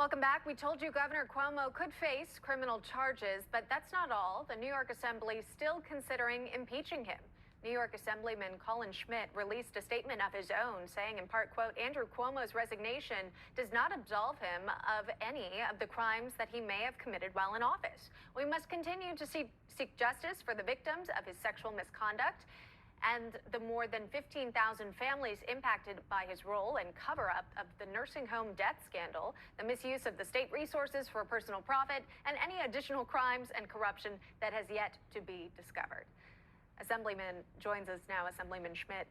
Welcome back. We told you Governor Cuomo could face criminal charges, but that's not all. The New York Assembly is still considering impeaching him. New York Assemblyman Colin Schmitt released a statement of his own saying in part, quote, Andrew Cuomo's resignation does not absolve him of any of the crimes that he may have committed while in office. We must continue to seek justice for the victims of his sexual misconduct and the more than 15,000 families impacted by his role and cover-up of the nursing home death scandal, the misuse of the state resources for personal profit, and any additional crimes and corruption that has yet to be discovered. Assemblyman joins us now, Assemblyman Schmitt.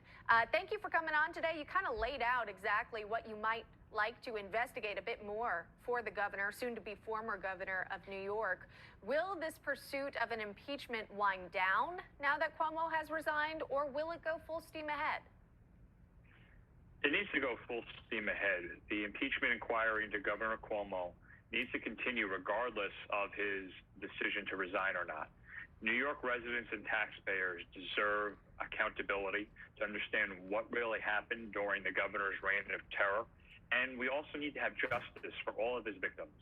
Thank you for coming on today. You kind of laid out exactly what you might like to investigate a bit more for the governor, soon to be former governor of New York. Will this pursuit of an impeachment wind down now that Cuomo has resigned, or will it go full steam ahead? It needs to go full steam ahead. The impeachment inquiry into Governor Cuomo needs to continue regardless of his decision to resign or not. New York residents and taxpayers deserve accountability to understand what really happened during the governor's reign of terror. And we also need to have justice for all of his victims,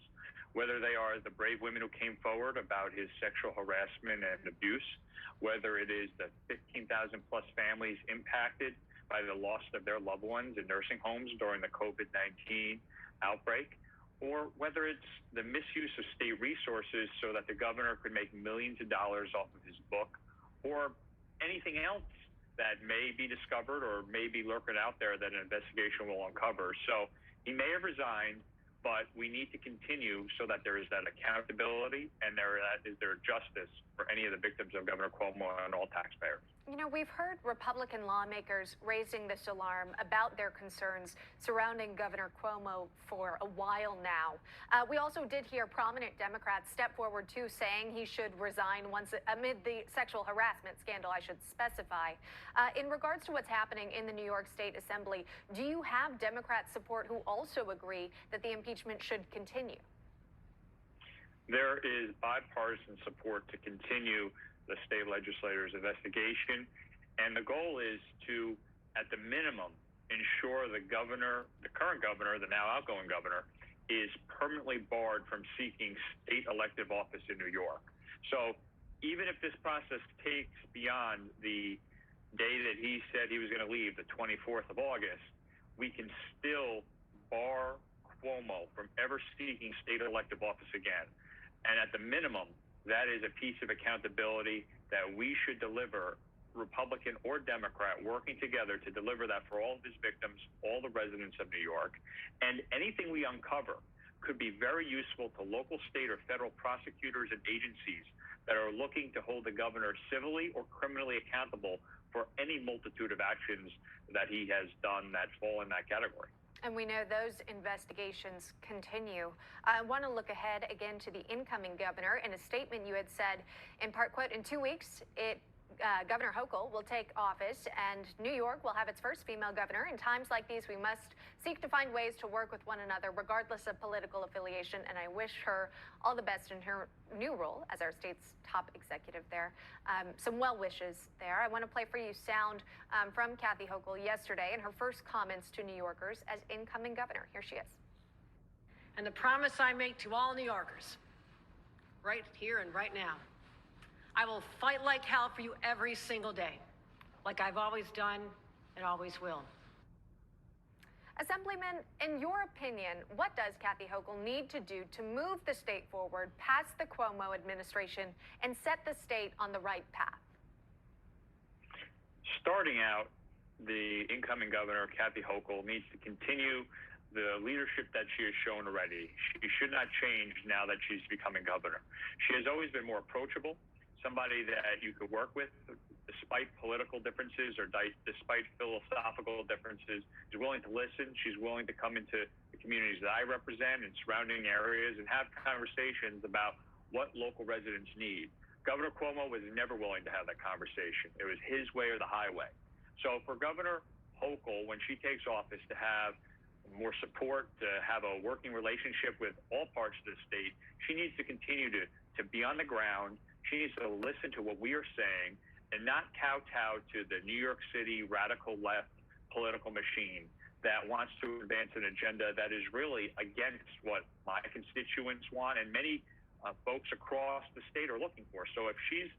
whether they are the brave women who came forward about his sexual harassment and abuse, whether it is the 15,000 plus families impacted by the loss of their loved ones in nursing homes during the COVID-19 outbreak, or whether it's the misuse of state resources so that the governor could make millions of dollars off of his book, or anything else that may be discovered or may be lurking out there that an investigation will uncover. So he may have resigned, but we need to continue so that there is that accountability and there is justice for any of the victims of Governor Cuomo and all taxpayers. You know, we've heard Republican lawmakers raising this alarm about their concerns surrounding Governor Cuomo for a while now. We also did hear prominent Democrats step forward, too, saying he should resign once amid the sexual harassment scandal, I should specify. In regards to what's happening in the New York State Assembly, do you have Democrat support who also agree that the impeachment should continue? There is bipartisan support to continue the state legislators' investigation, and the goal is to, at the minimum, ensure the governor, the current governor, the now outgoing governor, is permanently barred from seeking state elective office in New York. So even if this process takes beyond the day that he said he was going to leave, the 24th of August, we can still bar Cuomo from ever seeking state elective office again. And at the minimum, that is a piece of accountability that we should deliver, Republican or Democrat, working together to deliver that for all of his victims, all the residents of New York. And anything we uncover could be very useful to local, state, or federal prosecutors and agencies that are looking to hold the governor civilly or criminally accountable for any multitude of actions that he has done that fall in that category. And we know those investigations continue. I want to look ahead again to the incoming governor. In a statement, you had said, in part, quote, in 2 weeks, Governor Hochul will take office and New York will have its first female governor. In times like these, we must seek to find ways to work with one another, regardless of political affiliation. And I wish her all the best in her new role as our state's top executive there. Some well wishes there. I want to play for you sound from Kathy Hochul yesterday and her first comments to New Yorkers as incoming governor. Here she is. And the promise I make to all New Yorkers, right here and right now, I will fight like hell for you every single day, like I've always done and always will. Assemblyman, in your opinion, what does Kathy Hochul need to do to move the state forward past the Cuomo administration and set the state on the right path? Starting out, the incoming governor, Kathy Hochul, needs to continue the leadership that she has shown already. She should not change now that she's becoming governor. She has always been more approachable, somebody that you could work with despite political differences or despite philosophical differences. She's willing to listen. She's willing to come into the communities that I represent and surrounding areas and have conversations about what local residents need. Governor Cuomo was never willing to have that conversation. It was his way or the highway. So for Governor Hochul, when she takes office, to have more support, to have a working relationship with all parts of the state, she needs to continue to be on the ground. She needs to listen to what we are saying and not kowtow to the New York City radical left political machine that wants to advance an agenda that is really against what my constituents want and many folks across the state are looking for. So if she's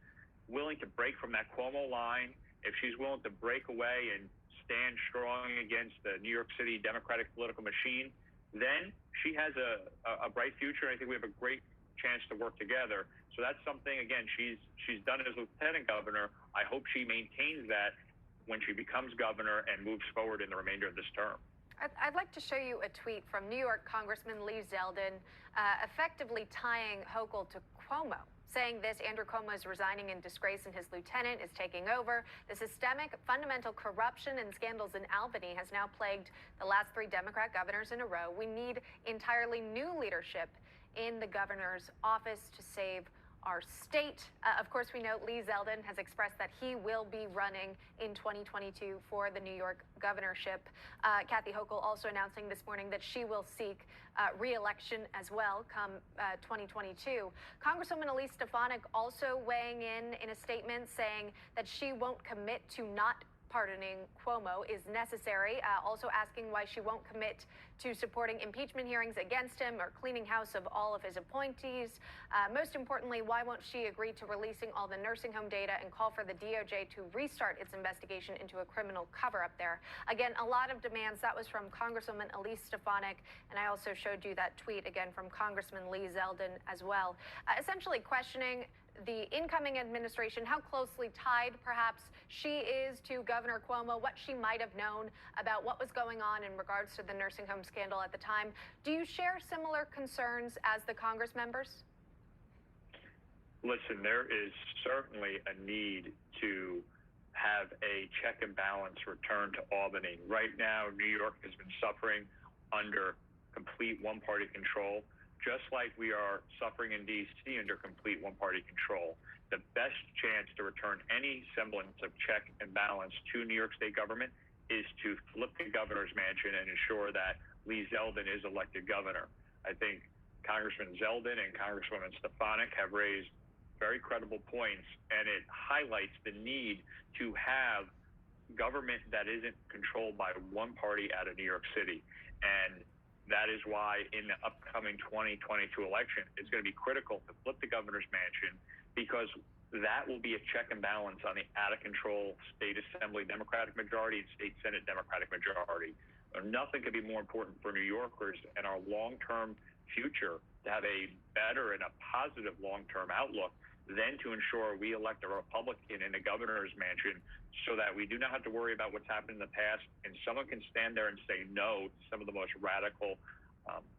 willing to break from that Cuomo line, if she's willing to break away and stand strong against the New York City Democratic political machine, then she has a bright future. I think we have a great chance to work together. So that's something, again, she's done as lieutenant governor. I hope she maintains that when she becomes governor and moves forward in the remainder of this term. I'd like to show you a tweet from New York Congressman Lee Zeldin, effectively tying Hochul to Cuomo, saying this: Andrew Cuomo is resigning in disgrace and his lieutenant is taking over. The systemic, fundamental corruption and scandals in Albany has now plagued the last 3 Democrat governors in a row. We need entirely new leadership in the governor's office to save our state. Of course, we know Lee Zeldin has expressed that he will be running in 2022 for the New York governorship. Kathy Hochul also announcing this morning that she will seek re-election as well come 2022. Congresswoman Elise Stefanik also weighing in a statement saying that she won't commit to not pardoning Cuomo is necessary, also asking why she won't commit to supporting impeachment hearings against him or cleaning house of all of his appointees. Most importantly, why won't she agree to releasing all the nursing home data and call for the DOJ to restart its investigation into a criminal cover-up there? Again, a lot of demands. That was from Congresswoman Elise Stefanik, and I also showed you that tweet again from Congressman Lee Zeldin as well, essentially questioning the incoming administration, how closely tied perhaps she is to Governor Cuomo, what she might have known about what was going on in regards to the nursing home scandal at the time. Do you share similar concerns as the Congress members? Listen, there is certainly a need to have a check and balance return to Albany. Right now, New York has been suffering under complete one-party control, just like we are suffering in D.C. under complete one-party control. The best chance to return any semblance of check and balance to New York State government is to flip the governor's mansion and ensure that Lee Zeldin is elected governor. I think Congressman Zeldin and Congresswoman Stefanik have raised very credible points, and it highlights the need to have government that isn't controlled by one party out of New York City. And that is why in the upcoming 2022 election, it's going to be critical to flip the governor's mansion, because that will be a check and balance on the out-of-control state assembly Democratic majority and state Senate Democratic majority. Nothing could be more important for New Yorkers and our long-term future to have a better and a positive long-term outlook than to ensure we elect a Republican in the governor's mansion so that we do not have to worry about what's happened in the past, and someone can stand there and say no to some of the most radical,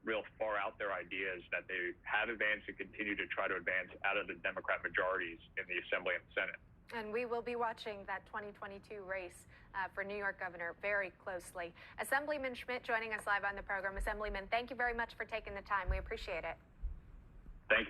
real far out there ideas that they have advanced and continue to try to advance out of the Democrat majorities in the Assembly and the Senate. And we will be watching that 2022 race for New York governor very closely. Assemblyman Schmitt joining us live on the program. Assemblyman, thank you very much for taking the time. We appreciate it. Thank you.